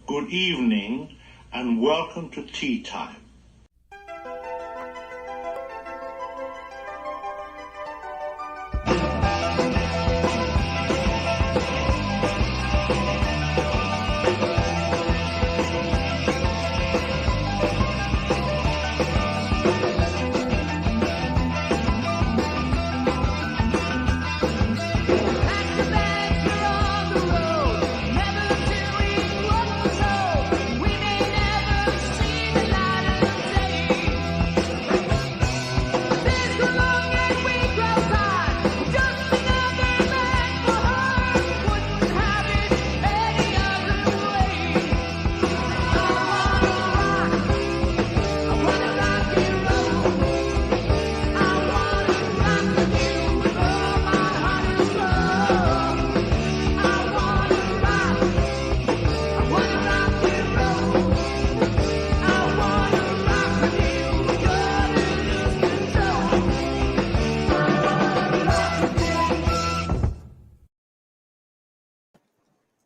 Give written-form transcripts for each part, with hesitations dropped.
good evening, and welcome to Tea Time.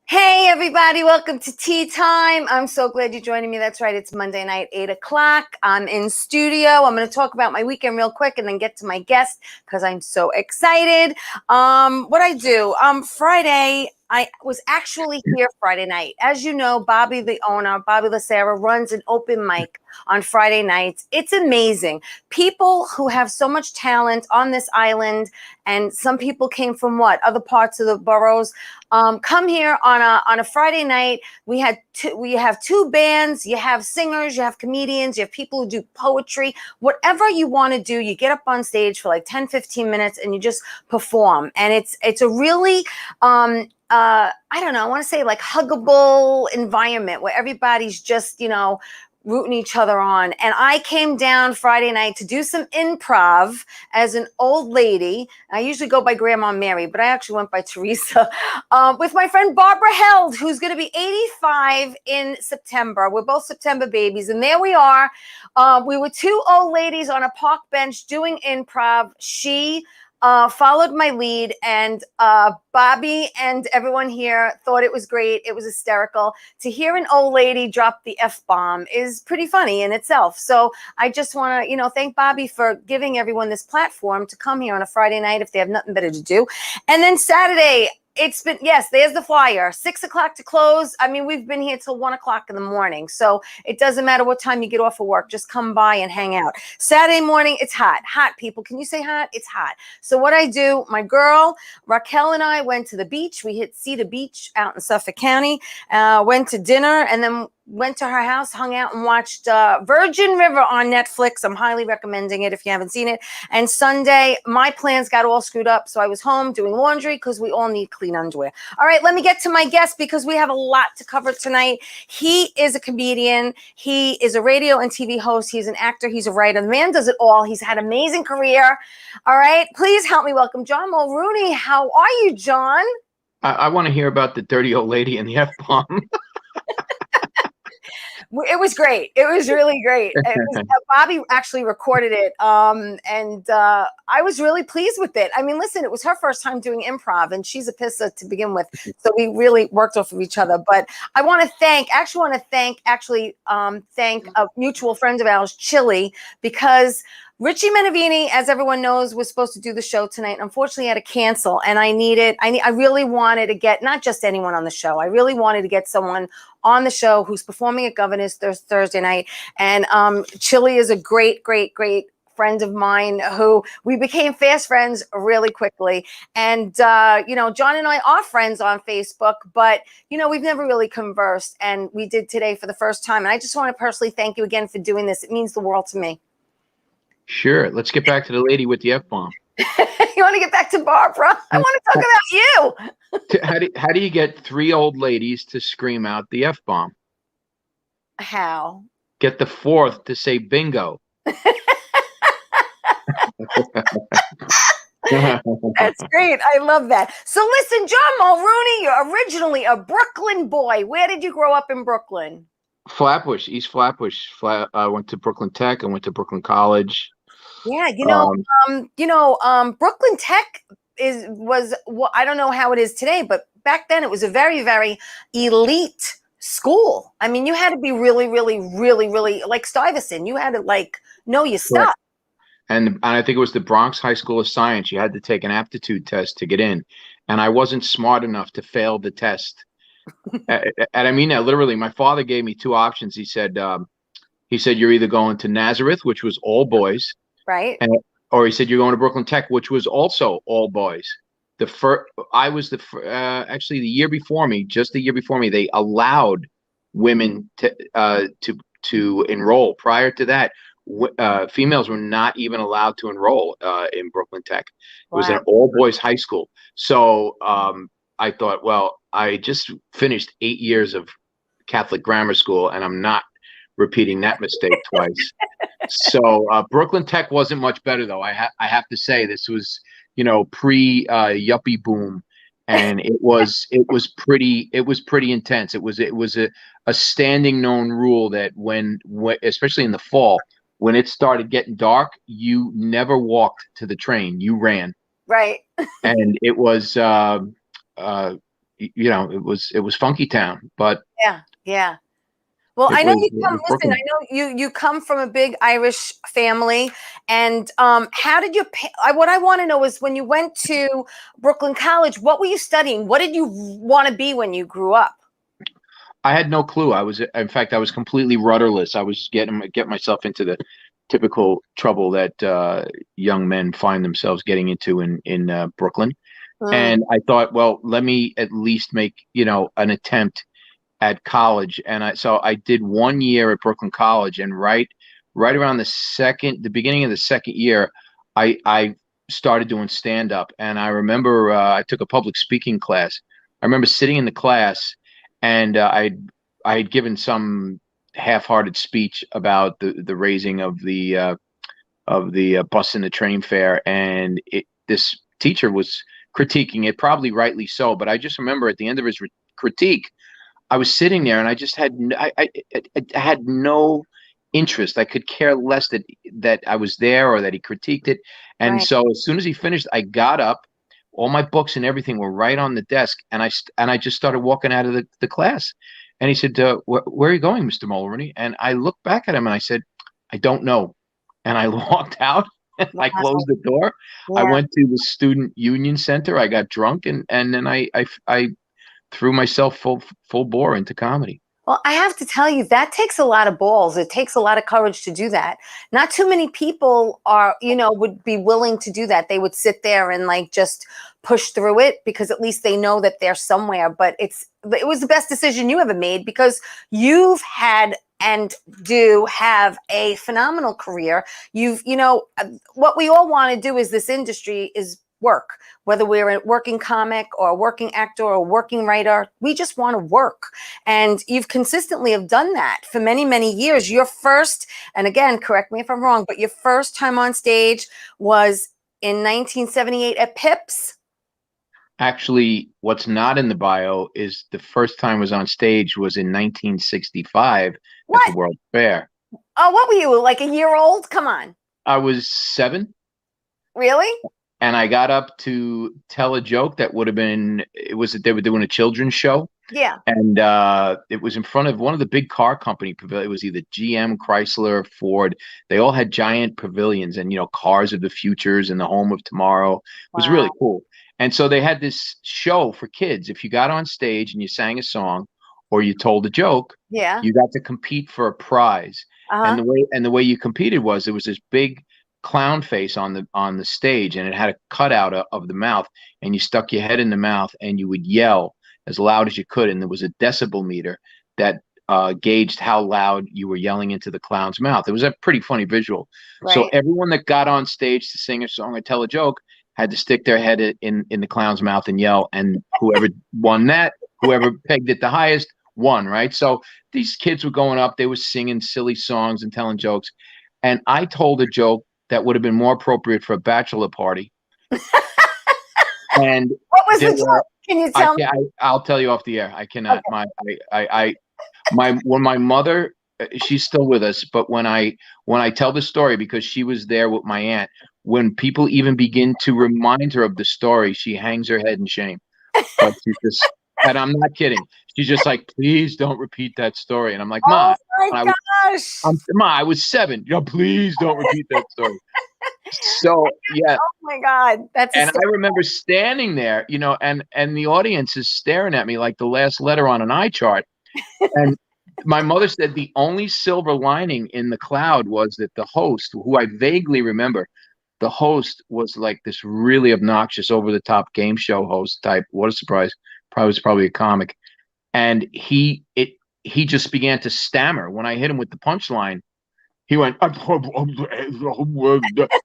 Hey everybody, welcome to Tea Time. I'm so glad you're joining me. That's right, it's Monday night, 8 o'clock. I'm in studio. I'm going to talk about my weekend real quick and then get to my guest because I'm so excited. What I do, Friday, I was actually here Friday night. As you know, Bobby, the owner, Bobby Lacerra, runs an open mic on Friday nights. It's amazing. People who have so much talent on this island, and some people came from other parts of the boroughs, come here on a Friday night. We have two bands. You have singers, you have comedians, you have people who do poetry. Whatever you want to do, you get up on stage for like 10, 15 minutes and you just perform. And it's a really I don't know, I want to say like huggable environment where everybody's just, rooting each other on. And I came down Friday night to do some improv as an old lady. I usually go by Grandma Mary, but I actually went by Teresa, with my friend Barbara Held, who's going to be 85 in September. We're both September babies. And there we are. We were two old ladies on a park bench doing improv. She followed my lead, and Bobby and everyone here thought it was great. It was hysterical. To hear an old lady drop the F-bomb is pretty funny in itself. So I just want to, thank Bobby for giving everyone this platform to come here on a Friday night if they have nothing better to do. And then Saturday, there's the flyer, 6 o'clock to close. I mean, we've been here till 1 o'clock in the morning. So it doesn't matter what time you get off of work. Just come by and hang out. Saturday morning, it's hot people. Can you say hot? It's hot. So what I do, my girl, Raquel, and I went to the beach. We hit Cedar Beach out in Suffolk County, went to dinner, and then went to her house, hung out, and watched Virgin River on Netflix. I'm highly recommending it if you haven't seen it. And Sunday, my plans got all screwed up, so I was home doing laundry because we all need clean underwear. All right, let me get to my guest because we have a lot to cover tonight. He is a comedian. He is a radio and TV host. He's an actor. He's a writer. The man does it all. He's had an amazing career. All right, please help me welcome John Mulrooney. How are you, John? I want to hear about the dirty old lady and the F-bomb. It was great. It was really great. Bobby actually recorded it, and I was really pleased with it. I mean, listen, it was her first time doing improv, and she's a pissa to begin with, so we really worked off of each other. But I want to thank a mutual friend of ours, Chili, because Richie Menavini, as everyone knows, was supposed to do the show tonight. Unfortunately, had to cancel, and I really wanted to get not just anyone on the show. I really wanted to get someone on the show who's performing at Governor's Thursday night. And Chili is a great, great, great friend of mine who we became fast friends really quickly. And, John and I are friends on Facebook, but, we've never really conversed. And we did today for the first time. And I just want to personally thank you again for doing this. It means the world to me. Sure. Let's get back to the lady with the F-bomb. You want to get back to Barbara? I want to talk about you. How do you get three old ladies to scream out the F-bomb? How? Get the fourth to say bingo. That's great. I love that. So listen, John Mulrooney, you're originally a Brooklyn boy. Where did you grow up in Brooklyn? Flatbush, East Flatbush. I went to Brooklyn Tech. I went to Brooklyn College. Yeah, Brooklyn Tech was I don't know how it is today, but back then it was a very, very elite school. I mean, you had to be really, really, really, really like Stuyvesant. You had to like know your stuff. And I think it was the Bronx High School of Science. You had to take an aptitude test to get in, and I wasn't smart enough to fail the test. And I mean that literally. My father gave me two options. He said you're either going to Nazareth, which was all boys, Right. or he said you're going to Brooklyn Tech, which was also all boys. I was actually the year before me, just the year before me, they allowed women to enroll. Prior to that, females were not even allowed to enroll in Brooklyn Tech. It was an all boys high school. So I thought, well, I just finished 8 years of Catholic grammar school, and I'm not repeating that mistake twice. So Brooklyn Tech wasn't much better, though. I have to say, this was, pre yuppie boom, and it was pretty intense. It was a standing known rule that when especially in the fall, when it started getting dark, you never walked to the train, you ran. Right. And it was it was funky town, but yeah. Well, I know listen, I know you come from a big Irish family, and how did what I want to know is when you went to Brooklyn College, what were you studying? What did you want to be when you grew up? I had no clue. In fact, I was completely rudderless. I was getting myself into the typical trouble that young men find themselves getting into in Brooklyn. And I thought, well, let me at least make, an attempt at college. And I did 1 year at Brooklyn College, and right around the beginning of the second year, I started doing stand up. And I remember I took a public speaking class. I remember sitting in the class, and I had given some half-hearted speech about the raising of the bus and the train fare, and this teacher was critiquing it, probably rightly so. But I just remember at the end of his critique, I was sitting there, and I just had I had no interest. I could care less that I was there or that he critiqued it. And so as soon as he finished, I got up. All my books and everything were right on the desk, and I just started walking out of the class. And he said, where are you going, Mr. Mulrooney? And I looked back at him and I said, I don't know. And I walked out. And I closed the door. Yeah. I went to the Student Union Center. I got drunk, and then I threw myself full bore into comedy. Well, I have to tell you, that takes a lot of balls. It takes a lot of courage to do that. Not too many people would be willing to do that. They would sit there and like just push through it because at least they know that they're somewhere. But it was the best decision you ever made because you've had and do have a phenomenal career. What we all want to do is this industry is work, whether we're a working comic or a working actor or a working writer, we just want to work. And you've consistently have done that for many, many years. Your first, and again, correct me if I'm wrong, but your first time on stage was in 1978 at Pips. Actually, what's not in the bio is the first time I was on stage was in 1965 at the World Fair. Oh, what were you, like a year old? Come on. I was 7. Really? And I got up to tell a joke that would have been, they were doing a children's show. Yeah. And it was in front of one of the big car company pavilions. It was either GM, Chrysler, Ford. They all had giant pavilions and, cars of the futures and the home of tomorrow. It was really cool. And so they had this show for kids. If you got on stage and you sang a song or you told a joke, you got to compete for a prize. And the way you competed was there was this big clown face on the stage, and it had a cutout of the mouth, and you stuck your head in the mouth and you would yell as loud as you could, and there was a decibel meter that gauged how loud you were yelling into the clown's mouth. It was a pretty funny visual. So everyone that got on stage to sing a song or tell a joke had to stick their head in the clown's mouth and yell, and whoever won that, whoever pegged it the highest won, right? So these kids were going up, they were singing silly songs and telling jokes, and I told a joke that would have been more appropriate for a bachelor party. And what was the joke? Can you tell me? I'll tell you off the air. I cannot. Okay. When my mother, she's still with us, but when I tell the story, because she was there with my aunt, when people even begin to remind her of the story, she hangs her head in shame. But And I'm not kidding. She's just like, please don't repeat that story. And I'm like, Ma, Oh my gosh. Ma, I was 7. Please don't repeat that story. So yeah. Oh my God. And I remember standing there, and the audience is staring at me like the last letter on an eye chart. And my mother said the only silver lining in the cloud was that the host, who I vaguely remember, the host was like this really obnoxious, over-the-top game show host type. What a surprise. Probably a comic. And he just began to stammer. When I hit him with the punchline, he went,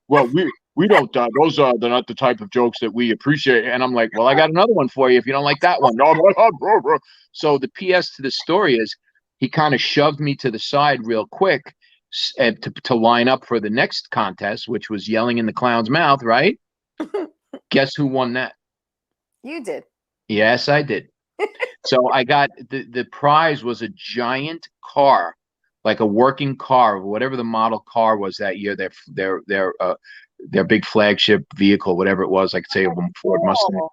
well, we don't, those are not the type of jokes that we appreciate. And I'm like, well, I got another one for you if you don't like that one. So the PS to the story is he kind of shoved me to the side real quick to line up for the next contest, which was yelling in the clown's mouth, right? Guess who won that? You did. Yes, I did. So I got the prize was a giant car, like a working car, whatever the model car was that year. Their big flagship vehicle, whatever it was, I could say a Ford Mustang.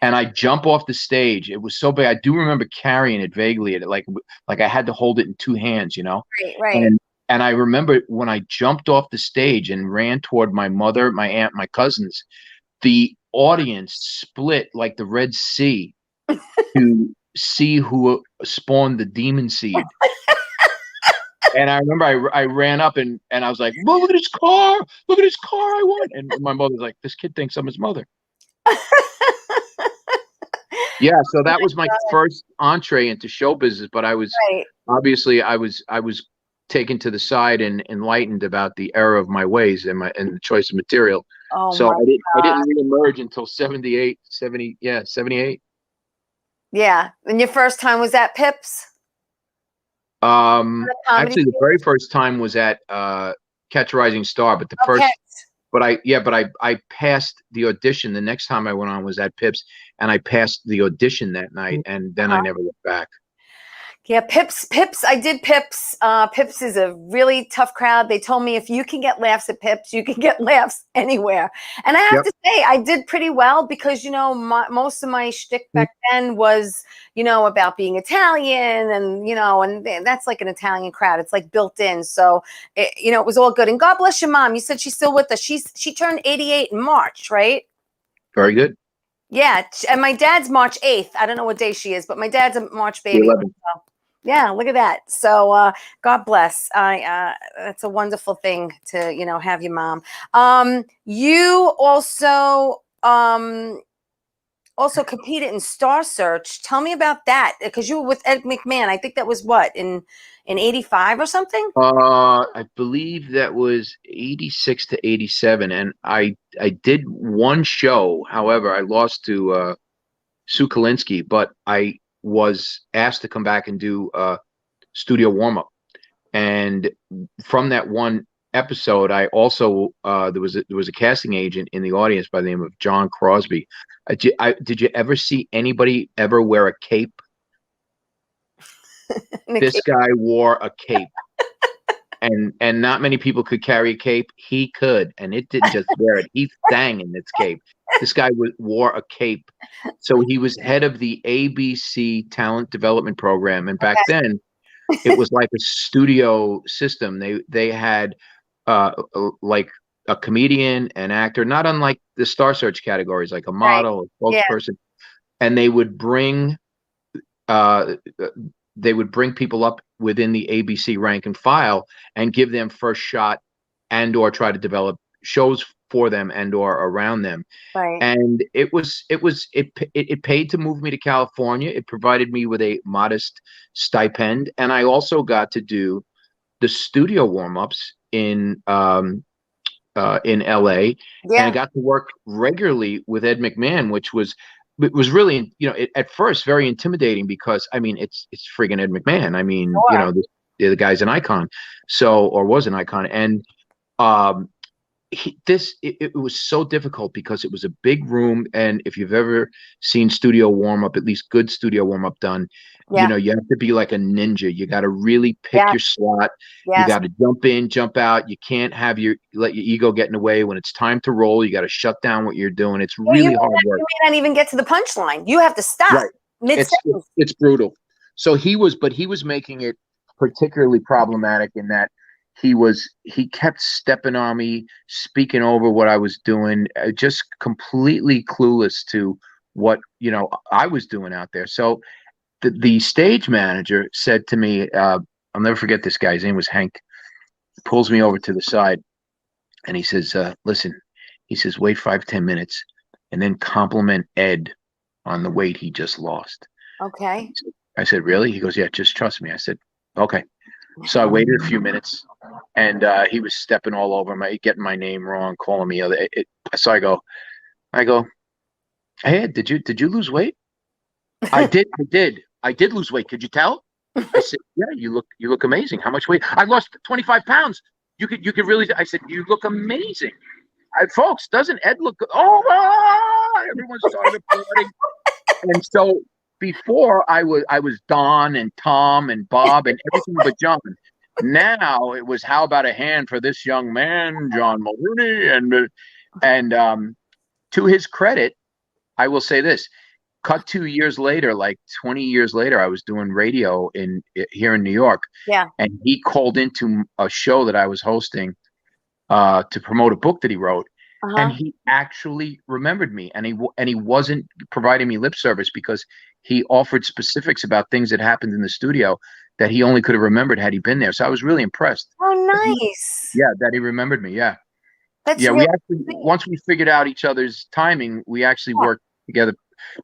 And I jump off the stage. It was so big. I do remember carrying it vaguely, like I had to hold it in 2 hands, Right. And I remember when I jumped off the stage and ran toward my mother, my aunt, my cousins, the audience split like the Red Sea to see who spawned the demon seed. And I remember I ran up and I was like, well, look at his car. Look at his car. I won. And my mother's like, this kid thinks I'm his mother. Yeah. So that was my first entree into show business. But I was obviously I was taken to the side and enlightened about the error of my ways and the choice of material. So I didn't reemerge until 78. Yeah. And your first time was at Pips? Actually the very first time was at Catch a Rising Star, but the first but I passed the audition. The next time I went on was at Pips, and I passed the audition that night, and then I never looked back. Yeah, Pips, I did Pips. Pips is a really tough crowd. They told me if you can get laughs at Pips, you can get laughs anywhere. And I have to say, I did pretty well because, most of my shtick back then was, about being Italian and, and that's like an Italian crowd. It's like built in. So, it was all good. And God bless your mom. You said she's still with us. She turned 88 in March, right? Very good. Yeah. And my dad's March 8th. I don't know what day she is, but my dad's a March baby. So. Yeah, look at that. So God bless. That's a wonderful thing to, have your mom. You also competed in Star Search. Tell me about that, because you were with Ed McMahon. I think that was what, in 85 or something? I believe that was 86 to 87, and I did one show. However, I lost to Sue Kalinsky, but I was asked to come back and do studio warm-up. And from that one episode, I also there was a casting agent in the audience by the name of John Crosby. Did you ever see anybody ever wear a cape? This guy wore a cape. And not many people could carry a cape. He could, and it didn't just wear it. He sang in its cape. This guy wore a cape. So he was head of the ABC talent development program. And back then, it was like a studio system. They had like a comedian, an actor, not unlike the Star Search categories, like a model, a spokesperson. And they would bring people up within the ABC rank and file and give them first shot and or try to develop shows for them and or around them. Right. And it paid to move me to California. It provided me with a modest stipend. And I also got to do the studio warm-ups in LA. And I got to work regularly with Ed McMahon, which was really, at first very intimidating because, I mean, it's friggin' Ed McMahon. I mean, the guy's an icon, or was an icon. And it was so difficult because it was a big room. And if you've ever seen studio warm up, at least good studio warm up done, you have to be like a ninja. You got to really pick your slot. You got to jump in, jump out. You can't let your ego get in the way. When it's time to roll, you got to shut down what you're doing. It's really hard work. You may not even get to the punchline. You have to stop. Right. Mid It's brutal. So he was making it particularly problematic in that he kept stepping on me, speaking over what I was doing, just completely clueless to what I was doing out there. So the stage manager said to me, I'll never forget this guy. His name was Hank. He pulls me over to the side, and he says, "Listen," he says, "wait 5-10 minutes, and then compliment Ed on the weight he just lost." Okay. I said, "Really?" He goes, "Yeah, just trust me." I said, "Okay." So I waited a few minutes, and he was stepping all over me, getting my name wrong, calling me other. So I go, "Hey, Ed, did you lose weight?" I did lose weight. Could you tell? I said, "Yeah, you look amazing. How much weight?" "I lost 25 pounds. You could really." I said, "You look amazing." Folks, doesn't Ed look good? Oh, everyone started applauding. And so before I was Don and Tom and Bob and everything but John. Now it was, how about a hand for this young man, John Mulrooney? And to his credit, I will say this. Cut 2 years later, like 20 years later, I was doing radio here in New York. Yeah. And he called into a show that I was hosting to promote a book that he wrote. And he actually remembered me, and he wasn't providing me lip service, because he offered specifics about things that happened in the studio that he only could have remembered had he been there. So I was really impressed. Oh, nice. That he remembered me. Yeah. That's Yeah. really Once we figured out each other's timing, we actually worked together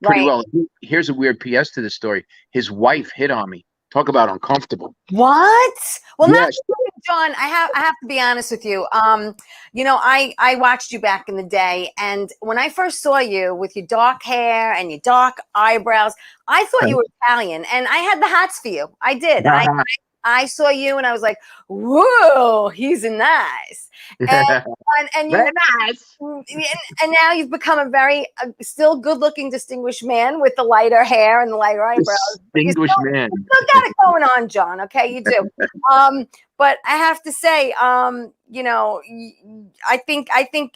pretty well. Here's a weird PS to this story. His wife hit on me. Talk about uncomfortable. What? Well, Yeah. not John. I have to be honest with you. I watched you back in the day, and when I first saw you with your dark hair and your dark eyebrows, I thought you were Italian, and I had the hots for you. I did. I saw you, and I was like, "Whoa, he's nice." And Very nice. And now you've become a very still good-looking, distinguished man with the lighter hair and the lighter eyebrows. Distinguished man. You still got it going on, John. Okay, you do. But I have to say, I think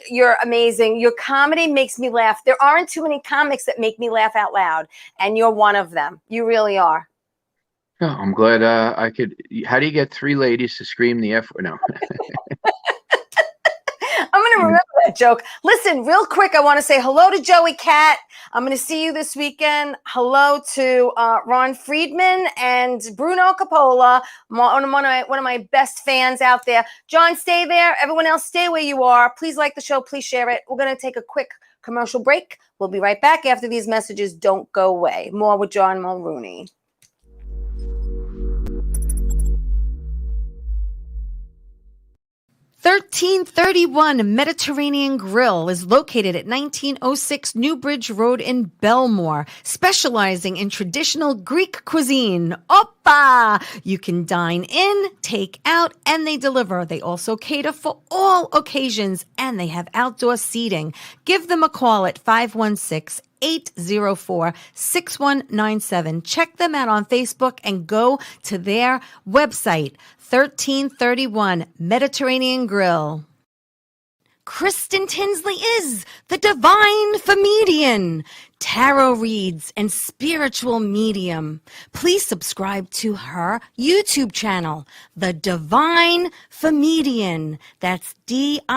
you're amazing. Your comedy makes me laugh. There aren't too many comics that make me laugh out loud, and you're one of them. You really are. Oh, I'm glad I could. How do you get 3 ladies to scream the F word? No. I'm going to remember that joke. Listen, real quick, I want to say hello to Joey Cat. I'm going to see you this weekend. Hello to Ron Friedman and Bruno Coppola, one of my best fans out there. John, stay there. Everyone else, stay where you are. Please like the show. Please share it. We're going to take a quick commercial break. We'll be right back after these messages. Don't go away. More with John Mulrooney. (1331) Mediterranean Grill is located at 1906 Newbridge Road in Belmore, specializing in traditional Greek cuisine. Oppa! You can dine in, take out, and they deliver. They also cater for all occasions, and they have outdoor seating. Give them a call at 516-804-6197. Check them out on Facebook and go to their website, 1331 Mediterranean Grill. Kristen Tinsley is the Divine Comedian, tarot reads, and spiritual medium. Please subscribe to her YouTube channel, The Divine Comedian. That's D-I-V-I-N-E,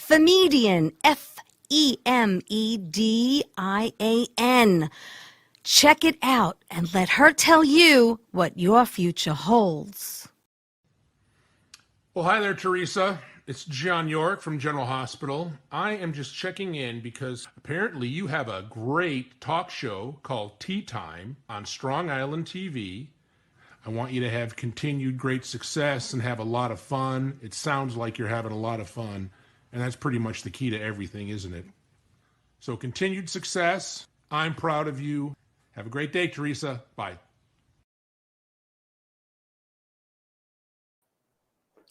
Comedian, F-E-M-E-D-I-A-N. Check it out and let her tell you what your future holds. Well, hi there, Teresa. It's John York from General Hospital. I am just checking in because apparently you have a great talk show called Tea Time on Strong Island TV. I want you to have continued great success and have a lot of fun. It sounds like you're having a lot of fun, and that's pretty much the key to everything, isn't it? So continued success. I'm proud of you. Have a great day, Teresa. Bye.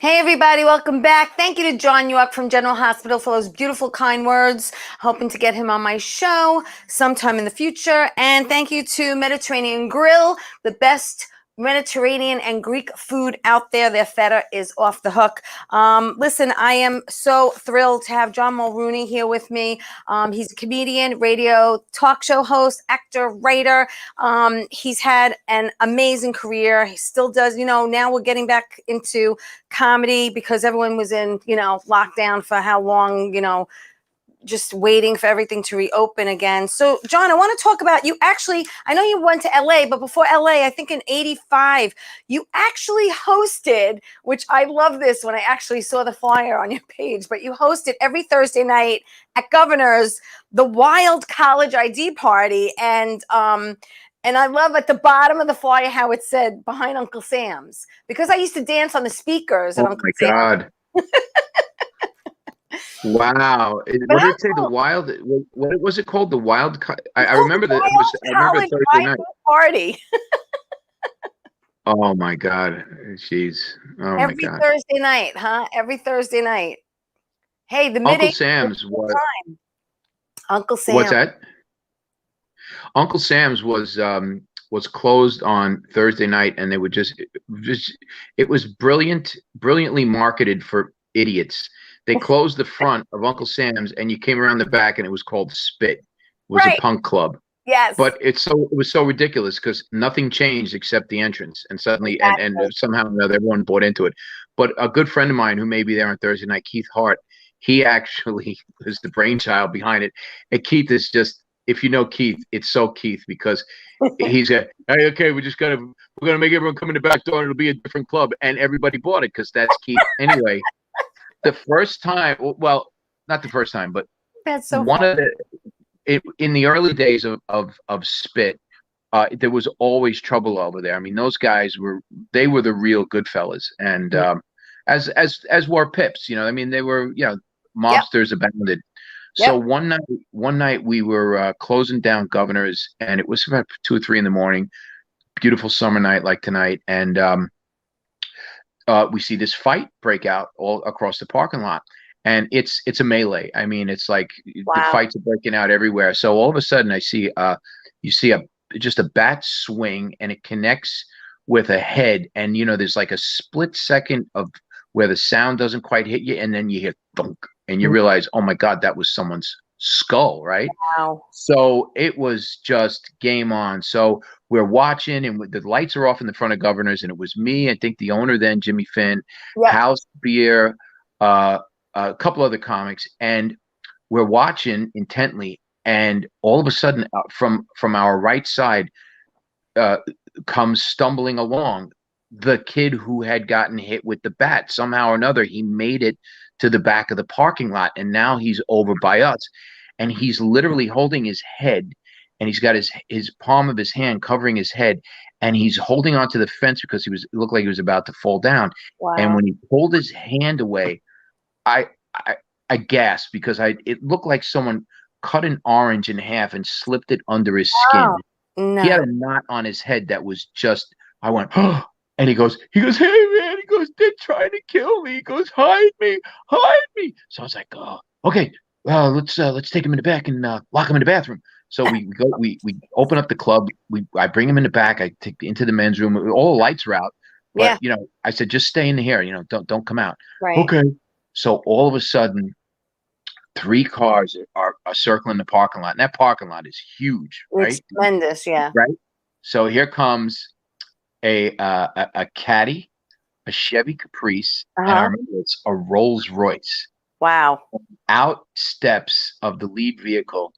Hey, everybody. Welcome back. Thank you to John York from General Hospital for those beautiful, kind words. Hoping to get him on my show sometime in the future. And thank you to Mediterranean Grill, the best Mediterranean and Greek food out there. Their feta is off the hook. Listen, I am so thrilled to have John Mulrooney here with me. He's a comedian, radio talk show host, actor, writer. He's had an amazing career. He still does. Now we're getting back into comedy because everyone was in, lockdown for how long, just waiting for everything to reopen again. So, John, I want to talk about you. Actually, I know you went to LA, but before LA, I think in '85, you actually hosted, which I love this when I actually saw the flyer on your page, but you hosted every Thursday night at Governor's, the Wild College ID Party. And I love at the bottom of the flyer how it said behind Uncle Sam's, because I used to dance on the speakers at Oh Uncle my Sam's. God. Wow. What did it say? The wild, what was it called? The wild, I remember that it was, I remember Thursday night. Party. Oh my God. Jeez. Oh my Every God. Thursday night, huh? Every Thursday night. Hey, the Uncle mid Sam's was, Uncle Sam. what's that? Uncle Sam's was closed on Thursday night, and they would just it was brilliantly marketed for idiots. They closed the front of Uncle Sam's, and you came around the back, and it was called Spit. It was Right. a punk club. Yes. But it was so ridiculous because nothing changed except the entrance, and suddenly Exactly. and somehow or another everyone bought into it. But a good friend of mine who may be there on Thursday night, Keith Hart, he actually was the brainchild behind it. And Keith is just, if you know Keith, it's so Keith because he's hey, okay, we're gonna make everyone come in the back door, and it'll be a different club, and everybody bought it because that's Keith. Anyway, the first time, well, not the first time, but That's so one of the in the early days of Spit, there was always trouble over there. I mean, those guys were the real good fellas, and as were Pips. I mean, they were mobsters abounded. So one night we were closing down Governor's, and it was about 2 or 3 in the morning. Beautiful summer night like tonight, and we see this fight break out all across the parking lot. And it's a melee. I mean, it's like the fights are breaking out everywhere. So all of a sudden, I see you see just a bat swing, and it connects with a head. And there's like a split second of where the sound doesn't quite hit you, and then you hear thunk, and you realize, oh my God, that was someone's skull, right? Wow. So it was just game on. So we're watching, and the lights are off in the front of Governor's, and it was me, I think the owner then, Jimmy Finn, Hal Spear, a couple other comics, and we're watching intently, and all of a sudden from our right side comes stumbling along the kid who had gotten hit with the bat. Somehow or another, he made it to the back of the parking lot, and now he's over by us, and he's literally holding his head, and he's got his palm of his hand covering his head, and he's holding onto the fence because it looked like he was about to fall down. Wow. And when he pulled his hand away, I gasped because it looked like someone cut an orange in half and slipped it under his skin. No. He had a knot on his head that was just, I went, oh, and he goes, hey man, he goes, they're trying to kill me. He goes, hide me. So I was like, oh, okay, let's take him in the back and lock him in the bathroom. So we open up the club. I bring him in the back. I take into the men's room. All the lights are out. But, I said, just stay in here. Don't come out. Right. Okay. So all of a sudden, 3 cars are circling the parking lot, and that parking lot is huge, right? It's tremendous, yeah. Right. So here comes a Caddy, a Chevy Caprice, and I remember it's a Rolls Royce. Wow. Out steps of the lead vehicle,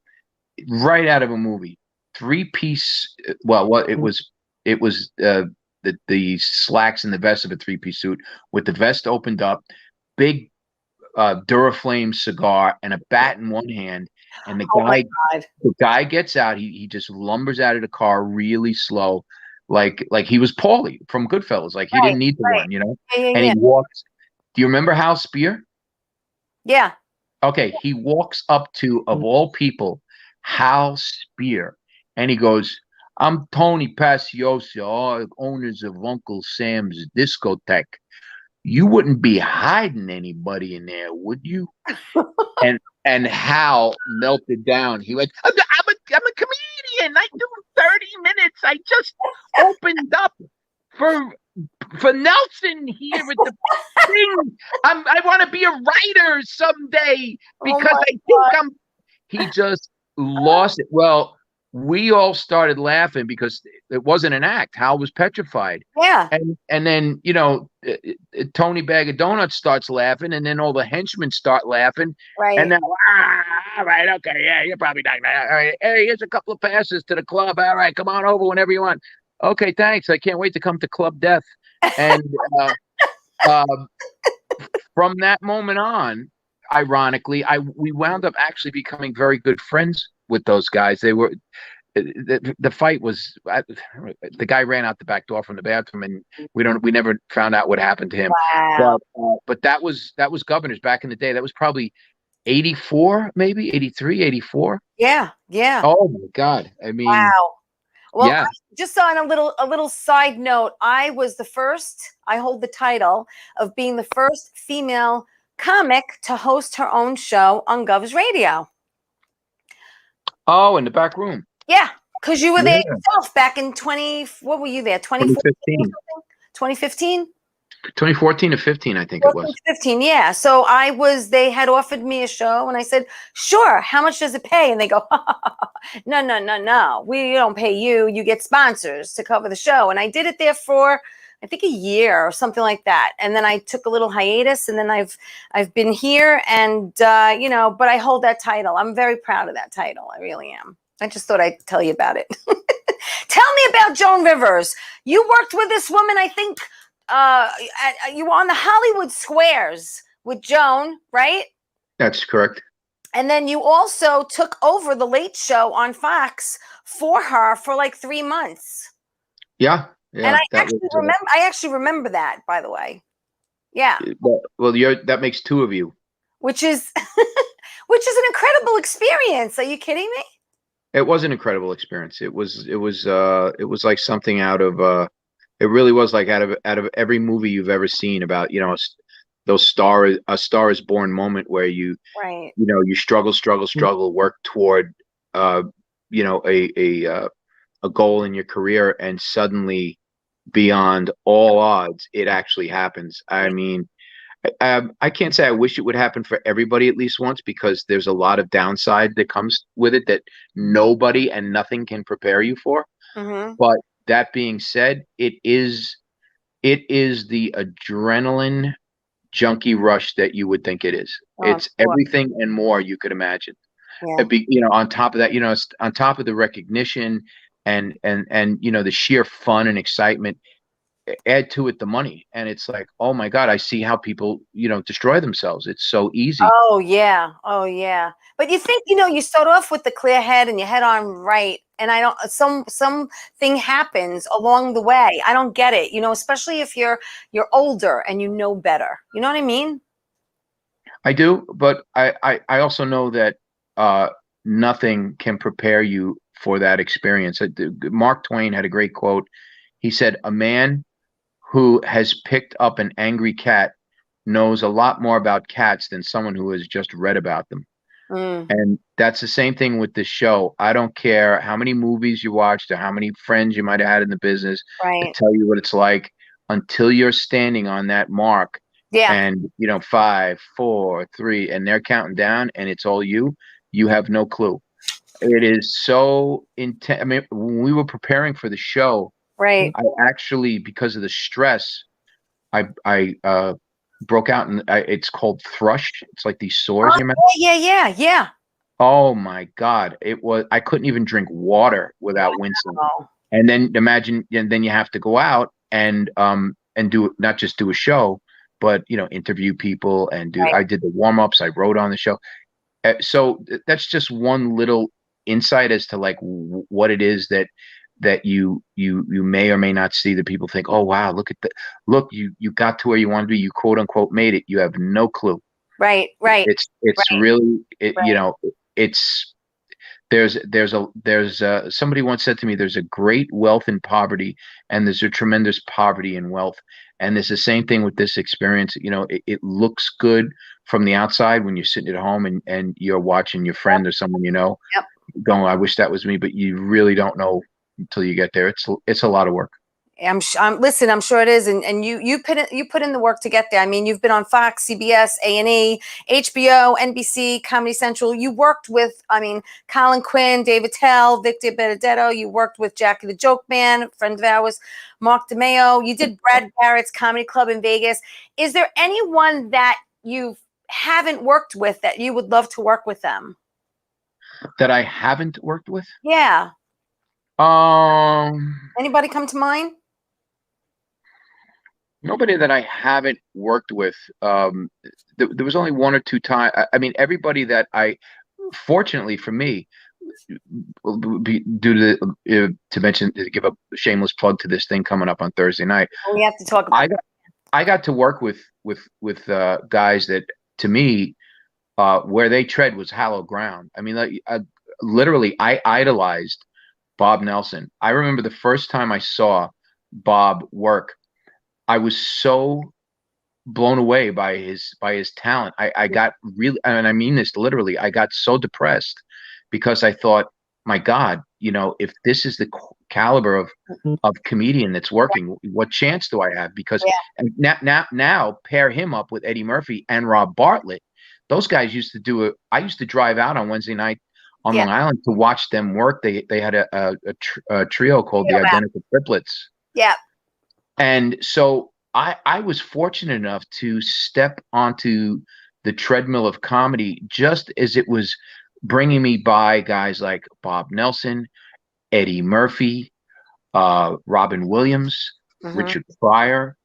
right out of a movie. 3-piece. Well, what it was the slacks and the vest of a 3-piece suit with the vest opened up, big Duraflame cigar and a bat in one hand, and the guy gets out. He just lumbers out of the car really slow, like he was Paulie from Goodfellas, like he didn't need to run, and he walks. Do you remember Hal Spear? Yeah. Okay, he walks up to, of all people, Hal Spear, and he goes, I'm Tony Paciosa, owners of Uncle Sam's Discotheque. You wouldn't be hiding anybody in there, would you? and Hal melted down. He went, I'm a comedian. I do 30 minutes. I just opened up. for Nelson here with the thing. I want to be a writer someday because my I think I'm. He just lost it. Well, we all started laughing because it wasn't an act. Hal was petrified. Yeah. And then, Tony Bag of Donuts starts laughing, and then all the henchmen start laughing. Right. And then, all right, okay, yeah, you're probably not. All right, hey, here's a couple of passes to the club. All right, come on over whenever you want. Okay, thanks. I can't wait to come to Club Death. And from that moment on, ironically, we wound up actually becoming very good friends with those guys. They were the fight was the guy ran out the back door from the bathroom, and we never found out what happened to him. Wow. But that was Governors back in the day. That was probably 84, maybe 83, 84. Yeah. Oh my God. I mean, wow. Well, yeah. Just on a little side note, I hold the title of being the first female comic to host her own show on Gov's Radio. Oh, in the back room. Yeah, because you were there yourself back in what were you there? 2015. 2015? 2014 to 15, I think it was. 15, yeah. So they had offered me a show, and I said, sure, how much does it pay? And they go, no, we don't pay you. You get sponsors to cover the show. And I did it there for, I think, a year or something like that. And then I took a little hiatus, and then I've been here, and, but I hold that title. I'm very proud of that title. I really am. I just thought I'd tell you about it. Tell me about Joan Rivers. You worked with this woman, I think, you were on the Hollywood Squares with Joan, right? That's correct. And then you also took over the Late Show on Fox for her for like 3 months. Yeah. And I actually remember that, by the way. Yeah. Well, that makes two of you. Which is an incredible experience. Are you kidding me? It was an incredible experience. It was like something out of it really was like out of every movie you've ever seen about, a Star is Born moment where you struggle, work toward a goal in your career, and suddenly, beyond all odds, it actually happens. I mean, I can't say I wish it would happen for everybody at least once, because there's a lot of downside that comes with it that nobody and nothing can prepare you for. Mm-hmm. But that being said, it is the adrenaline junkie rush that you would think it is. It's everything and more you could imagine. Yeah. On top of that, on top of the recognition and the sheer fun and excitement, add to it the money, and it's like, oh my God, I see how people destroy themselves. It's so easy. Oh yeah. But you think you start off with the clear head and you head on right, and I don't. Something happens along the way. I don't get it. Especially if you're older and you know better. You know what I mean? I do, but I also know that nothing can prepare you for that experience. Mark Twain had a great quote. He said, "A man who has picked up an angry cat knows a lot more about cats than someone who has just read about them." And that's the same thing with this show. I don't care how many movies you watched or how many friends you might have had in the business to tell you what it's like, until you're standing on that mark. Yeah. And 5, 4, 3, and they're counting down, and it's all you have no clue. It is so intense. I mean, when we were preparing for the show, right, I actually, because of the stress, I broke out, and it's called thrush. It's like these sores in your mouth. Yeah. Oh my God. I couldn't even drink water without wincing. And then imagine, and then you have to go out and do, not just do a show, but interview people and do. Right. I did the warm-ups. I wrote on the show. So that's just one little insight as to like what it is that you may or may not see, that people think, oh wow, look, you got to where you want to be, you quote unquote made it. You have no clue. Right. It's right. Really, right. It's there's somebody once said to me, there's a great wealth in poverty, and there's a tremendous poverty in wealth. And it's the same thing with this experience. It looks good from the outside when you're sitting at home and you're watching your friend or someone going, I wish that was me, but you really don't know until you get there. It's a lot of work. Listen, I'm sure it is, and you put in the work to get there. I mean, you've been on Fox, CBS, A&E, HBO, NBC, Comedy Central. You worked with, I mean, Colin Quinn, David Tell, Victor Benedetto. You worked with Jackie the Joke Man, a friend of ours, Mark DeMeo. You did Brad Garrett's Comedy Club in Vegas. Is there anyone that you haven't worked with that you would love to work with them? That I haven't worked with? Yeah. Um, Anybody come to mind? Nobody that I haven't worked with. There was only one or two times. I mean, everybody that fortunately for me, due to to give a shameless plug to this thing coming up on Thursday night. We have to talk about. I got to work with guys that, to me, where they tread was hallowed ground. I mean, literally, I idolized Bob Nelson. I remember the first time I saw Bob work, I was so blown away by his talent. I got really, and I mean this literally, I got so depressed because I thought, my God, if this is the caliber of comedian that's working, what chance do I have? Because and now pair him up with Eddie Murphy and Rob Bartlett. Those guys used to do it. I used to drive out on Wednesday night on Long Island to watch them work. They had a trio called the Identical Triplets. Yeah. And so I was fortunate enough to step onto the treadmill of comedy just as it was bringing me by guys like Bob Nelson, Eddie Murphy, Robin Williams, Richard Pryor,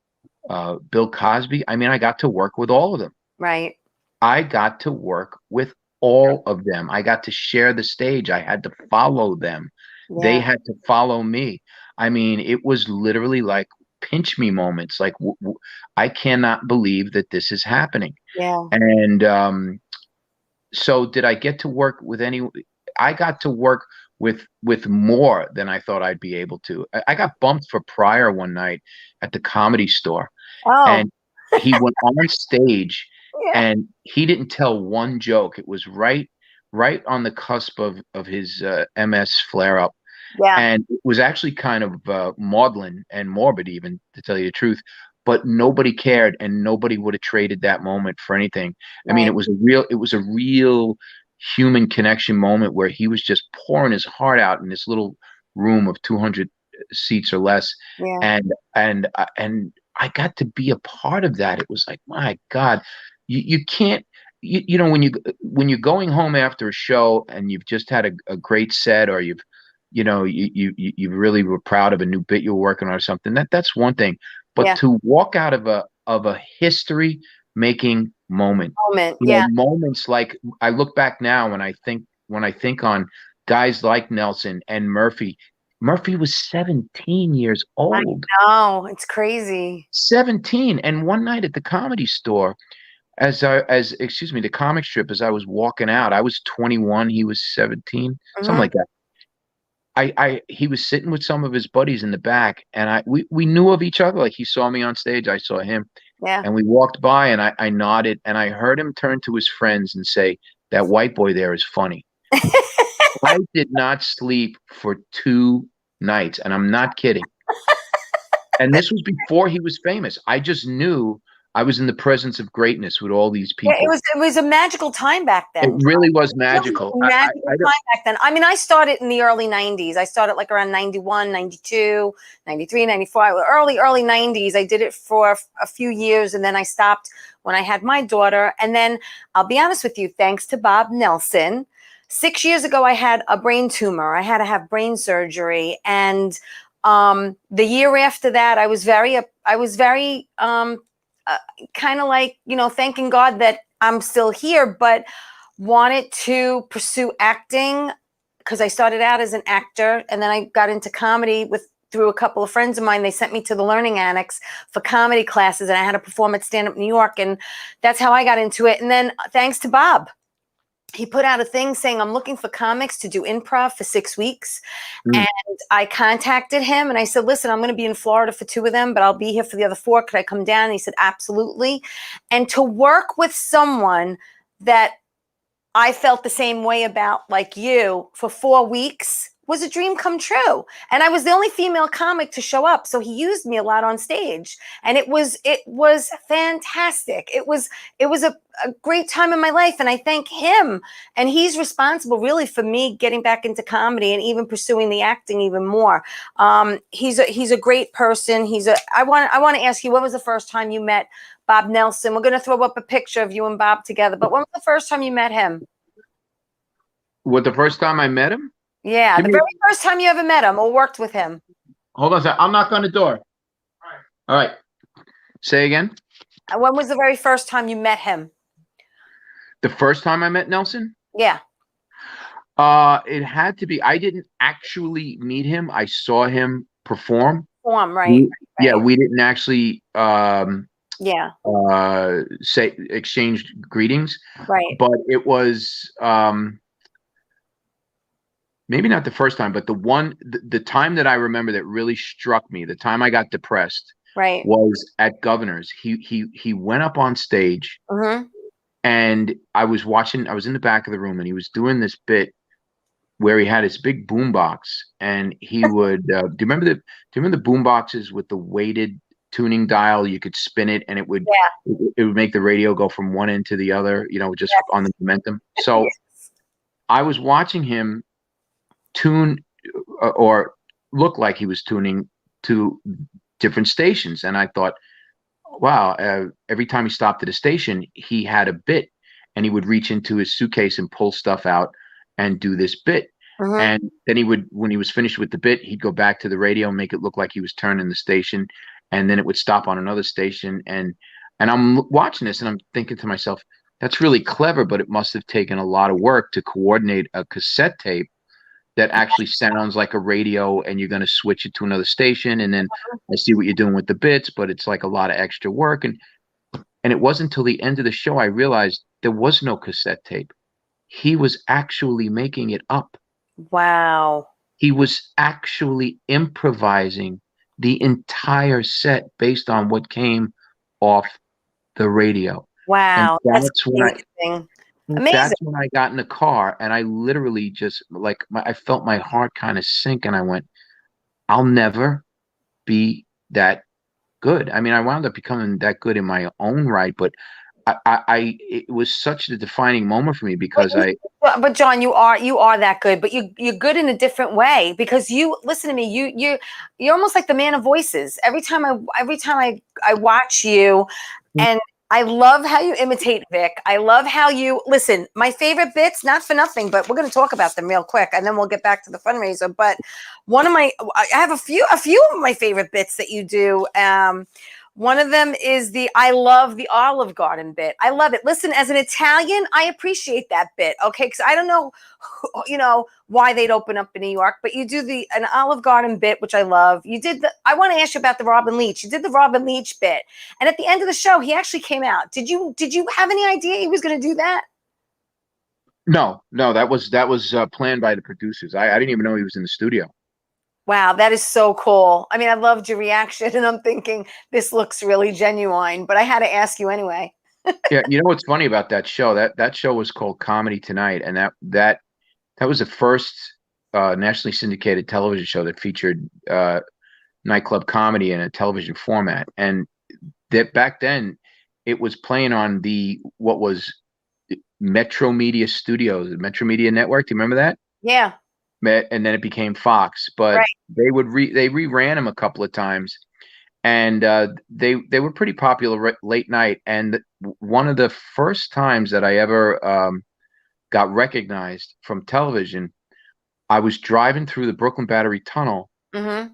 Bill Cosby. I mean, I got to work with all of them. Right. I got to work with all of them. I got to share the stage. I had to follow them. Yeah. They had to follow me. I mean, it was literally like pinch me moments. Like, I cannot believe that this is happening. Yeah. And so did I get to work with I got to work with more than I thought I'd be able to. I got bumped for Pryor one night at the Comedy Store. Oh. And he went on stage and he didn't tell one joke. It was right on the cusp of his MS flare up. Yeah. And it was actually kind of maudlin and morbid, even, to tell you the truth. But nobody cared, and nobody would have traded that moment for anything. I mean, it was a real human connection moment where he was just pouring his heart out in this little room of 200 seats or less. Yeah. And I got to be a part of that. It was like, my God, you can't. When you're going home after a show and you've just had a great set, or you really were proud of a new bit you were working on or something, that's one thing. But to walk out of a history making moment, moments like, I look back now when I think on guys like Nelson and Murphy. Murphy was 17 years old. I know, it's crazy. 17, and one night at the Comedy Store, the comic strip, as I was walking out, I was 21, he was 17, something like that. He was sitting with some of his buddies in the back, and we knew of each other. Like, he saw me on stage, I saw him. Yeah. And we walked by, and I nodded, and I heard him turn to his friends and say, "That white boy there is funny." I did not sleep for 2 nights, and I'm not kidding. And this was before he was famous. I just knew I was in the presence of greatness with all these people. Yeah, it was a magical time back then. It really was magical. Time back then. I mean, I started in the early 90s. I started like around 91, 92, 93, 94. Early 90s. I did it for a few years, and then I stopped when I had my daughter. And then, I'll be honest with you, thanks to Bob Nelson, 6 years ago, I had a brain tumor. I had to have brain surgery. And the year after that, I was very kind of like, thanking God that I'm still here, but wanted to pursue acting because I started out as an actor, and then I got into comedy through a couple of friends of mine. They sent me to the Learning Annex for comedy classes, and I had to perform at Stand Up New York, and that's how I got into it. And then thanks to Bob, he put out a thing saying, I'm looking for comics to do improv for 6 weeks. And I contacted him and I said, listen, I'm going to be in Florida for 2 of them, but I'll be here for the other 4. Could I come down? And he said, absolutely. And to work with someone that I felt the same way about, like you, for 4 weeks was a dream come true. And I was the only female comic to show up. So he used me a lot on stage. And it was fantastic. It was a great time in my life. And I thank him. And he's responsible really for me getting back into comedy and even pursuing the acting even more. He's a great person. I want to ask you, when was the first time you met Bob Nelson? We're going to throw up a picture of you and Bob together. But when was the first time you met him? What, the first time I met him? Yeah, the very first time you ever met him or worked with him. Hold on a second. I'll knock on the door. All right. Say again. When was the very first time you met him? The first time I met Nelson? Yeah. It had to be. I didn't actually meet him. I saw him perform. Right. Yeah, we didn't actually say exchanged greetings. Right. But it was maybe not the first time, but the time that I remember that really struck me, the time I got depressed, right, was at Governor's. He went up on stage, and I was in the back of the room, and he was doing this bit where he had his big boom box, and he would do you remember the boom boxes with the weighted tuning dial? You could spin it, and it would make the radio go from one end to the other, just on the momentum. So I was watching him tune or look like he was tuning to different stations, and I thought, wow, every time he stopped at a station, he had a bit, and he would reach into his suitcase and pull stuff out and do this bit. And then when he was finished with the bit, he'd go back to the radio and make it look like he was turning the station, and then it would stop on another station. And I'm watching this, and I'm thinking to myself, that's really clever, but it must have taken a lot of work to coordinate a cassette tape that actually sounds like a radio, and you're going to switch it to another station. And then I see what you're doing with the bits, but it's like a lot of extra work. And it wasn't until the end of the show I realized there was no cassette tape. He was actually making it up. Wow. He was actually improvising the entire set based on what came off the radio. Wow. That's amazing. That's when I got in the car, and I literally just I felt my heart kind of sink, and I went, I'll never be that good. I mean, I wound up becoming that good in my own right, but it was such a defining moment for me because but John, you are that good, but you're good in a different way, because you listen to me. You're almost like the man of voices. Every time I watch you, and I love how you imitate Vic. I love how you listen. My favorite bits, not for nothing, but we're going to talk about them real quick, and then we'll get back to the fundraiser. But I have a few of my favorite bits that you do. One of them is I love the Olive Garden bit. I love it. Listen, as an Italian, I appreciate that bit. Okay, because I don't know, why they'd open up in New York, but you do an Olive Garden bit, which I love. I want to ask you about the Robin Leach. You did the Robin Leach bit, and at the end of the show, he actually came out. Did you have any idea he was going to do that? No, that was planned by the producers. I didn't even know he was in the studio. Wow, that is so cool. I mean, I loved your reaction, and I'm thinking this looks really genuine, but I had to ask you anyway. Yeah, what's funny about that show? That show was called Comedy Tonight, and that was the first nationally syndicated television show that featured nightclub comedy in a television format. And that back then, it was playing on what was Metro Media Studios, the Metro Media Network. Do you remember that? Yeah. And then it became Fox, but they reran them a couple of times, and they were pretty popular late night. And one of the first times that I ever got recognized from television, I was driving through the Brooklyn Battery Tunnel, and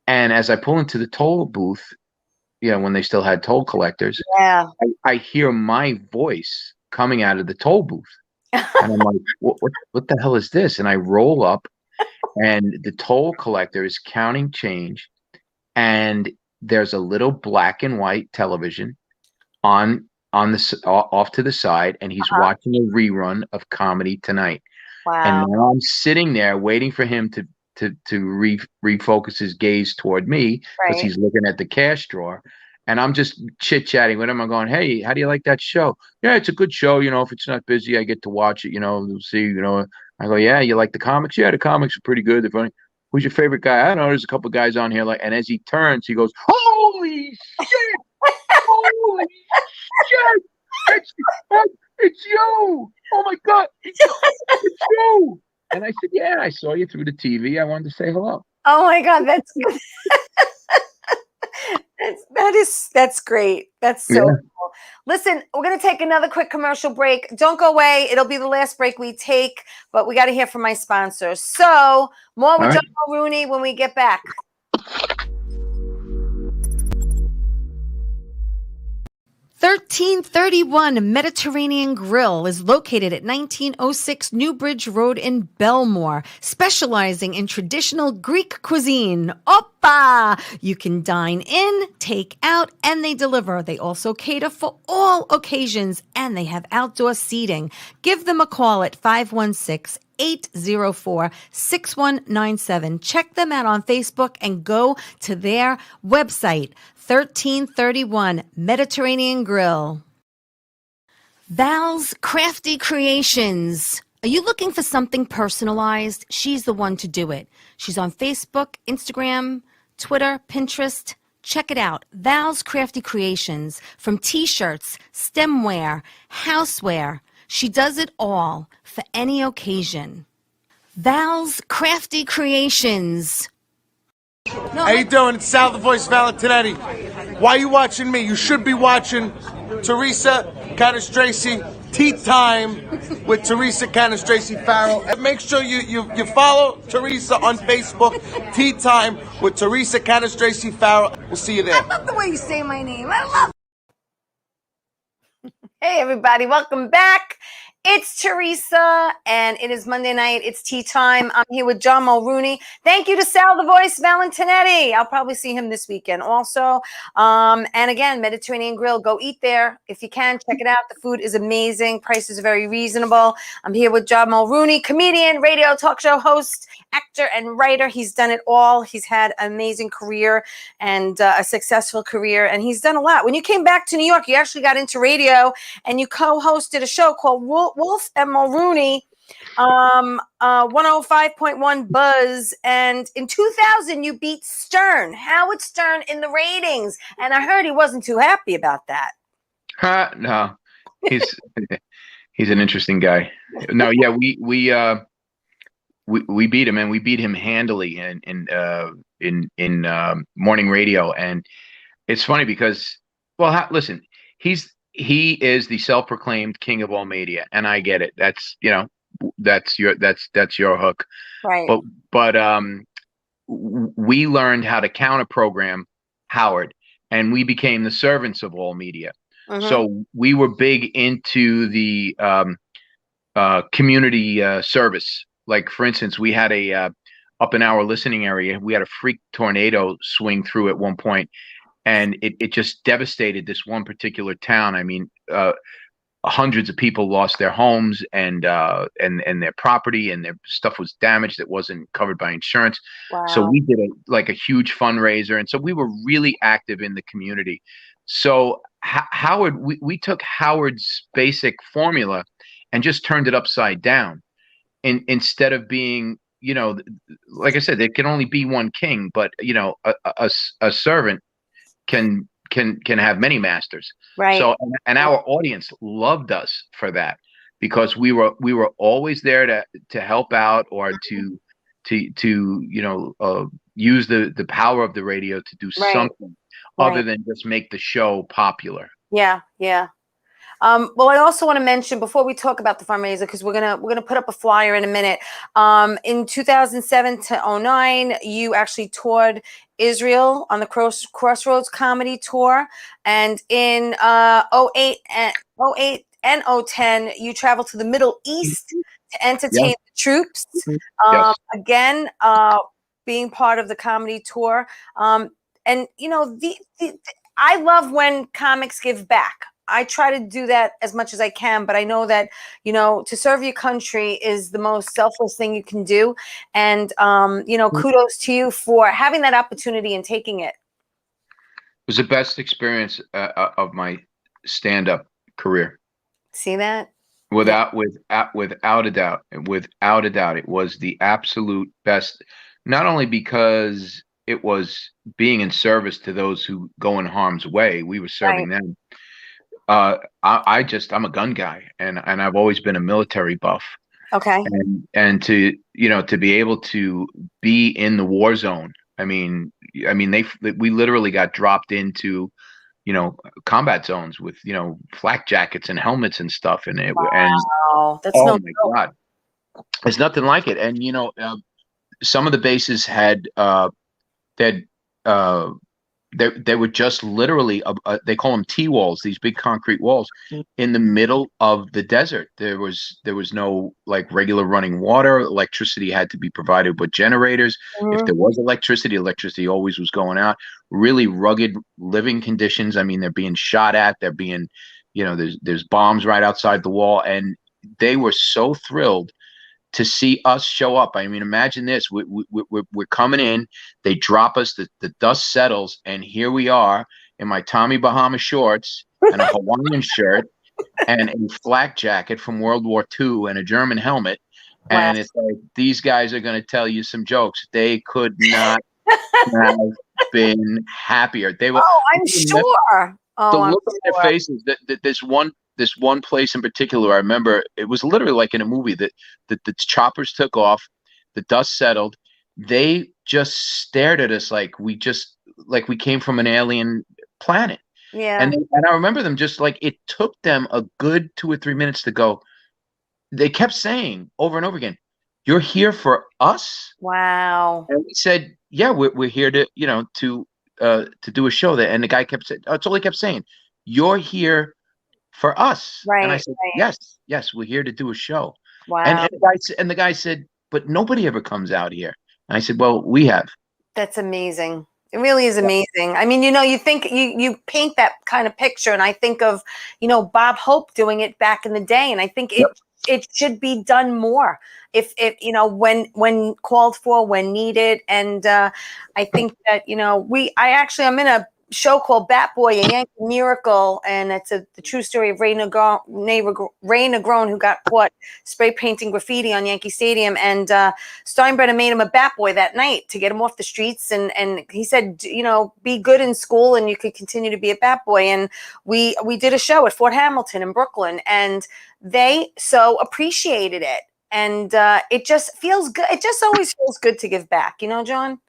as I pull into the toll booth, when they still had toll collectors, I hear my voice coming out of the toll booth. And I'm like, what the hell is this? And I roll up, and the toll collector is counting change, and there's a little black and white television on the off to the side, and he's watching a rerun of Comedy Tonight. Wow. And now I'm sitting there waiting for him to refocus his gaze toward me, because he's looking at the cash drawer. And I'm just chit chatting with him. I'm going, hey, how do you like that show? Yeah, it's a good show. If it's not busy, I get to watch it. We'll see. I go, yeah, you like the comics? Yeah, the comics are pretty good. They're funny. Who's your favorite guy? I don't know. There's a couple guys on here. And as he turns, he goes, holy shit! Holy shit! It's you! Oh my God! It's you! And I said, yeah, I saw you through the TV. I wanted to say hello. Oh my God, that's good. That's great. That's so cool. Listen, we're going to take another quick commercial break. Don't go away. It'll be the last break we take, but we got to hear from my sponsors. So more with John Mulrooney when we get back. 1331 Mediterranean Grill is located at 1906 Newbridge Road in Belmore, specializing in traditional Greek cuisine. Oppa! You can dine in, take out, and they deliver. They also cater for all occasions, and they have outdoor seating. Give them a call at 516-804-6197. Check them out on Facebook and go to their website, 1331 Mediterranean Grill. Val's Crafty Creations. Are you looking for something personalized? She's the one to do it. She's on Facebook, Instagram, Twitter, Pinterest. Check it out. Val's Crafty Creations. From t-shirts, stemware, houseware. She does it all for any occasion. Val's Crafty Creations. How you doing? It's Sal the Voice Valentinetti. Why are you watching me? You should be watching Teresa Canastraci Tea Time with Teresa Canastraci Farrell. And make sure you follow Teresa on Facebook. Tea Time with Teresa Canastraci Farrell. We'll see you there. I love the way you say my name. I love it. Hey everybody, welcome back. It's Teresa, and it is Monday night. It's tea time. I'm here with John Mulrooney. Thank you to Sal the Voice Valentinetti. I'll probably see him this weekend also. And again, Mediterranean Grill. Go eat there if you can. Check it out. The food is amazing. Prices are very reasonable. I'm here with John Mulrooney, comedian, radio talk show host, actor, and writer. He's done it all. He's had an amazing career and a successful career, and he's done a lot. When you came back to New York, you actually got into radio, and you co-hosted a show called Wolf and Mulrooney, 105.1 Buzz. And in 2000, you beat Stern, Howard Stern, in the ratings. And I heard he wasn't too happy about that. No, he's an interesting guy. No, yeah, we beat him, and we beat him handily in morning radio. And it's funny because, well, listen, he is the self-proclaimed king of all media, and I get it. That's your hook, right? But we learned how to counter program Howard, and we became the servants of all media. Mm-hmm. So we were big into the community service. Like, for instance, we had up in our listening area, we had a freak tornado swing through at one point. And it just devastated this one particular town. I mean, hundreds of people lost their homes and their property, and their stuff was damaged that wasn't covered by insurance. Wow. So we did a huge fundraiser, and so we were really active in the community. So Howard, we took Howard's basic formula and just turned it upside down. Instead of being, like I said, there can only be one king, but a servant can have many masters, right? So, and our audience loved us for that, because we were always there to help out, or to use the power of the radio to do something other than just make the show popular. Yeah. Well, I also want to mention, before we talk about the fundraiser, because we're gonna put up a flyer in a minute. In 2007 to 2009, you actually toured Israel on the Crossroads Comedy Tour, and in 2008 and 2010, you traveled to the Middle East to entertain the troops. Again, being part of the comedy tour, and I love when comics give back. I try to do that as much as I can, but I know that, to serve your country is the most selfless thing you can do. And, kudos to you for having that opportunity and taking it. was the best experience of my stand-up career. See that? Without a doubt, it was the absolute best. Not only because it was being in service to those who go in harm's way, we were serving them. I'm a gun guy, and I've always been a military buff. Okay. And to be able to be in the war zone. I mean, we literally got dropped into, combat zones with, flak jackets and helmets and stuff. And That's oh my God, there's nothing like it. And, some of the bases had, they were just literally, they call them T-walls, these big concrete walls in the middle of the desert. There was no like regular running water. Electricity had to be provided with generators. If there was electricity always was going out. Really rugged living conditions. I mean, they're being shot at. They're being, there's bombs right outside the wall. And they were so thrilled to see us show up. I mean, imagine this: we're coming in. They drop us. The dust settles, and here we are in my Tommy Bahama shorts and a Hawaiian shirt and a flak jacket from World War II and a German helmet. Wow. And it's like, these guys are going to tell you some jokes. They could not have been happier. They were. Oh, I'm sure. The look on their faces. That this one place in particular, I remember it was literally like in a movie that the choppers took off, the dust settled. They just stared at us like we came from an alien planet. Yeah. And I remember them just like, it took them a good 2 or 3 minutes to go. They kept saying over and over again, "You're here for us?" Wow. And we said, "Yeah, we're here to, to do a show there." And the guy kept saying, that's all he kept saying, "You're here for us." Right. And I said, yes, we're here to do a show. Wow. And the guy said, "But nobody ever comes out here." And I said, "Well, we have." That's amazing. It really is amazing. I mean, you think you paint that kind of picture, and I think of, Bob Hope doing it back in the day, and I think it should be done more if when called for, when needed. And I think that I'm in a show called Bat Boy, a Yankee Miracle, and it's the true story of Ray Negron, who got caught spray painting graffiti on Yankee Stadium, and Steinbrenner made him a Bat Boy that night to get him off the streets, and he said, be good in school and you could continue to be a Bat Boy. And we did a show at Fort Hamilton in Brooklyn, and they so appreciated it, and it just feels good. It just always feels good to give back, John.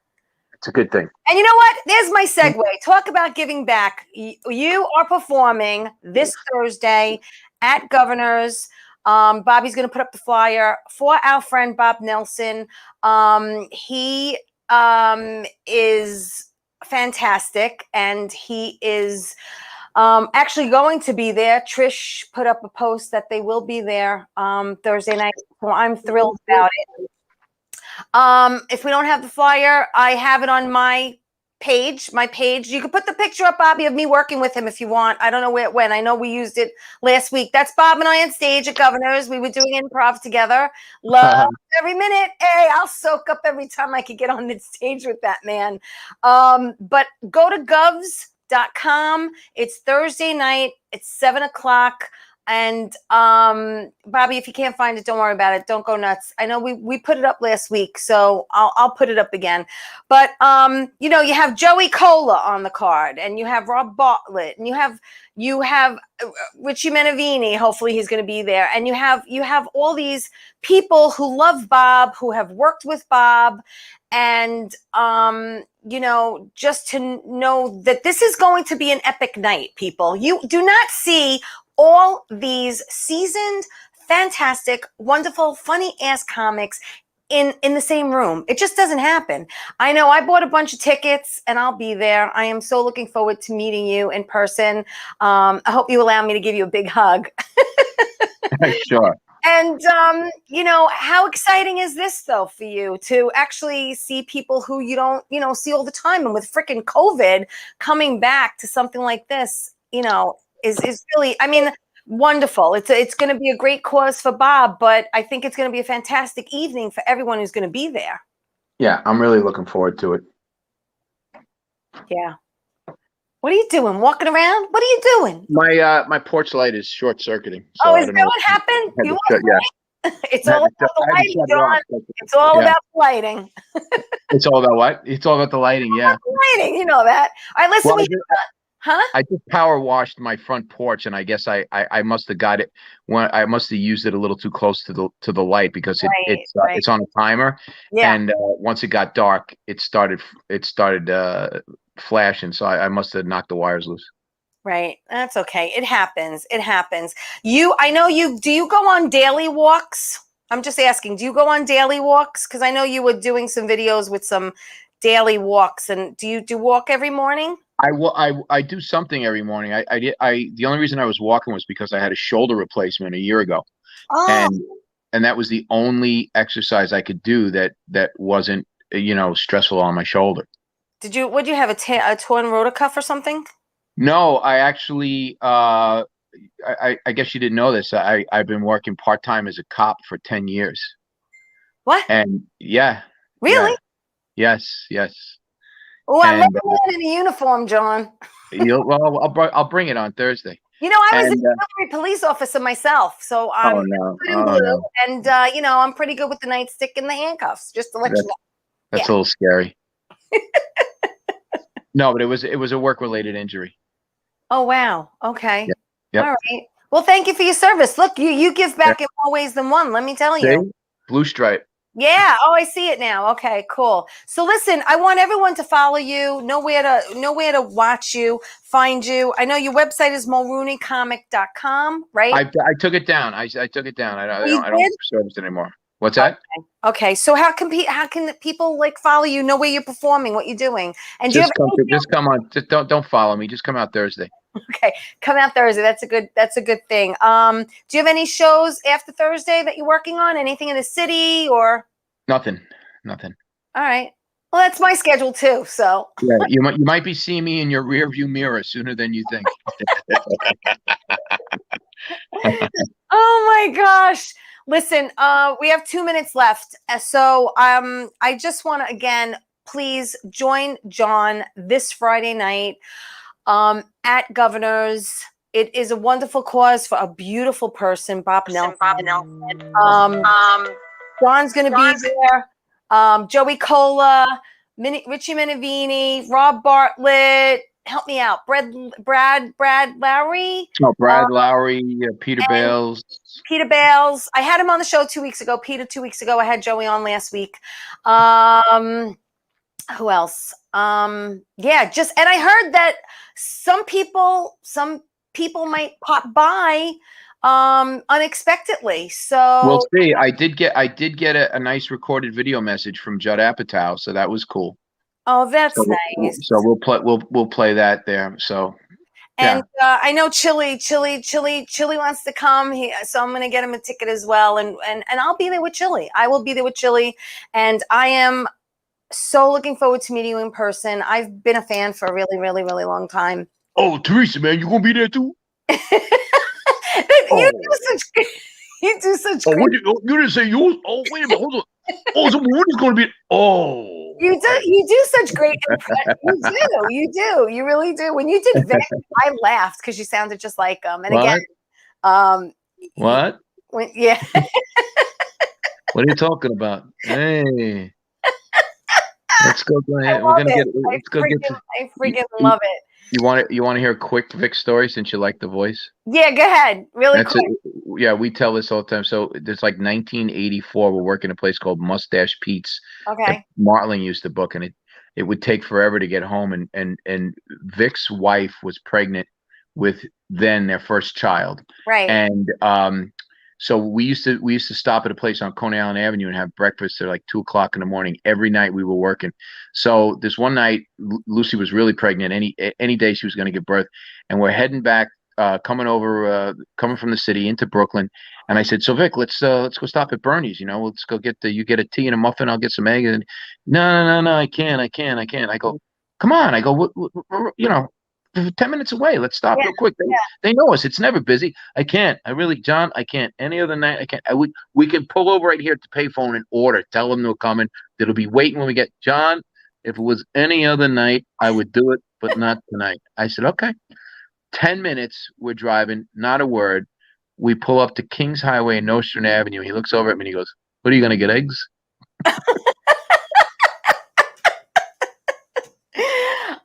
It's a good thing. And you know what? There's my segue. Talk about giving back. You are performing this Thursday at Governor's. Bobby's going to put up the flyer for our friend Bob Nelson. He is fantastic, and he is actually going to be there. Trish put up a post that they will be there Thursday night, so I'm thrilled about it. If we don't have the flyer, I have it on my page. You can put the picture up, Bobby, of me working with him if you want. I don't know where it went. I know we used it last week. That's Bob and I on stage at Governor's. We were doing improv together. Love every minute. Hey, I'll soak up every time I could get on the stage with that man. But go to govs.com. It's Thursday night. It's 7:00. And Bobby, if you can't find it, don't worry about it. Don't go nuts. I know we put it up last week, so I'll put it up again. But you have Joey Cola on the card, and you have Rob Bartlett, and you have Richie Menavini. Hopefully, he's going to be there, and you have all these people who love Bob, who have worked with Bob, and just to know that this is going to be an epic night. People, you do not see all these seasoned, fantastic, wonderful, funny-ass comics in the same room. It just doesn't happen. I know I bought a bunch of tickets, and I'll be there. I am so looking forward to meeting you in person. I hope you allow me to give you a big hug. Sure. And, how exciting is this, though, for you to actually see people who you don't, see all the time? And with freaking COVID coming back to something like this, is really, wonderful. It's going to be a great cause for Bob, but I think it's going to be a fantastic evening for everyone who's going to be there. Yeah, I'm really looking forward to it. Yeah. What are you doing? Walking around? What are you doing? My porch light is short circuiting. So Oh, I is don't that know. what happened? Had You to shut- yeah. It's I had all to about shut- the I had to lighting, shut it off. John. It's all Yeah. about the lighting. It's all about what? It's all about the lighting. Yeah. Lighting, you know that. All right, listen. Well, Huh? I just power washed my front porch, and I guess I must have got it when I must have used it a little too close to the light because Right. it's on a timer, Yeah. and once it got dark, it started flashing. So I must have knocked the wires loose. Right. That's okay. It happens. It happens. I know you. Do you go on daily walks? I'm just asking. Do you go on daily walks? Because I know you were doing some videos with some daily walks. And do you walk every morning? I do something every morning. The only reason I was walking was because I had a shoulder replacement a year ago, Oh, and that was the only exercise I could do that wasn't stressful on my shoulder. would you have a torn rotacuff or something? No, I actually I guess you didn't know this. I've been working part-time as a cop for 10 years. What? And yeah. Really? Yeah, yes. Oh, I love And, a man in a uniform, John. Well, I'll bring it on Thursday. You know, I was And, a military police officer myself, so I'm Oh no. good in Oh blue, no. and I'm pretty good with the nightstick and the handcuffs. Just to let you know. That's Yeah. a little scary. No, but it was a work-related injury. Oh wow. Okay. Yep. All right. Well, thank you for your service. Look, you give back in more ways than one. Let me tell you. See? Blue stripe. Yeah. Oh, I see it now. Okay, cool. So listen, I want everyone to follow you, know where to watch you, find you. I know your website is mulrooneycomic.com, right? I took it down. I took it down. I you don't did? service it anymore. What's that? Okay. So how can people like follow you, know where you're performing, what you're doing? And do you have Just come on. Just don't follow me. Just come out Thursday. Okay, come out Thursday. That's a good thing. Do you have any shows after Thursday that you're working on? Anything in the city or? Nothing. All right. Well, that's my schedule too. So. Yeah, you might be seeing me in your rear view mirror sooner than you think. Oh my gosh. Listen, we have 2 minutes left. So I just want to again, please join John this Friday night at Governor's. It is a wonderful cause for a beautiful person, Bob Nelson. John's going to be there. Joey Cola, Richie Minervini, Rob Bartlett. Help me out. Brad Lowry. Oh, Brad Lowry, Peter Bales. Peter Bales. I had him on the show 2 weeks ago. Peter 2 weeks ago. I had Joey on last week. Who else? Yeah, and I heard that some people might pop by unexpectedly. So We'll see. I did get a nice recorded video message from Judd Apatow, so that was cool. Oh, that's so nice. So we'll play that there. So and I know Chili wants to come. So I'm going to get him a ticket as well, and I'll be there with Chili. I will be there with Chili, and I am so looking forward to meeting you in person. I've been a fan for a really, really, really long time. Oh, Teresa, man, you gonna be there too? You do such. Oh, you didn't say yours. Oh, wait a minute, hold on. Oh, so what is going to be? Oh, you do such great impressions. You do, you really do. When you did Vic, I laughed because you sounded just like him. And what? Again, what? Yeah. What are you talking about? Hey, let's go. We're gonna get. Let's go get. I freaking love it. You want to hear a quick Vic story since you like the voice? Yeah, go ahead. Really quick. Yeah, we tell this all the time. So there's like 1984. We're working a place called Mustache Pete's. Okay. Martling used to book, and it would take forever to get home. And Vic's wife was pregnant with then their first child. Right. And so we used to stop at a place on Coney Island Avenue and have breakfast at like 2:00 in the morning every night we were working. So this one night, Lucy was really pregnant. Any day she was going to give birth, and we're heading back, coming from the city into Brooklyn. And I said, "So Vic, let's go stop at Bernie's. Let's go you get a tea and a muffin. I'll get some eggs." And no, I can't. I go, "Come on." I go, 10 minutes away. Let's stop real quick. They know us. It's never busy. I can't. John, I can't. Any other night, I can't. We can pull over right here at the payphone and order. Tell them they're coming. It'll be waiting when we get. John, if it was any other night, I would do it. but not tonight. I said, okay. 10 minutes, we're driving, not a word. We pull up to Kings Highway and Nostrand Avenue. He looks over at me and he goes, what are you going to get, eggs?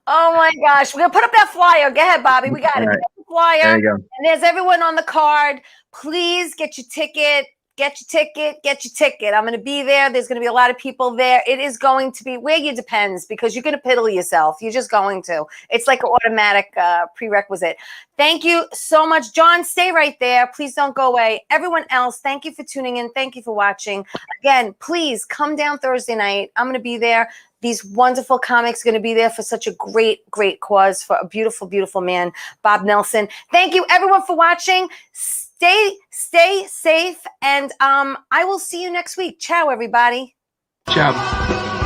Oh my gosh. We're going to put up that flyer. Go ahead, Bobby. We got it. Right. The flyer. There you go. And there's everyone on the card. Please get your ticket. Get your ticket. Get your ticket. I'm going to be there. There's going to be a lot of people there. It is going to be where you depends because you're going to piddle yourself. You're just going to. It's like an automatic prerequisite. Thank you so much. John, stay right there. Please don't go away. Everyone else, thank you for tuning in. Thank you for watching. Again, please come down Thursday night. I'm going to be there. These wonderful comics are going to be there for such a great, great cause for a beautiful, beautiful man, Bob Nelson. Thank you, everyone, for watching. Stay safe, and I will see you next week. Ciao, everybody. Ciao.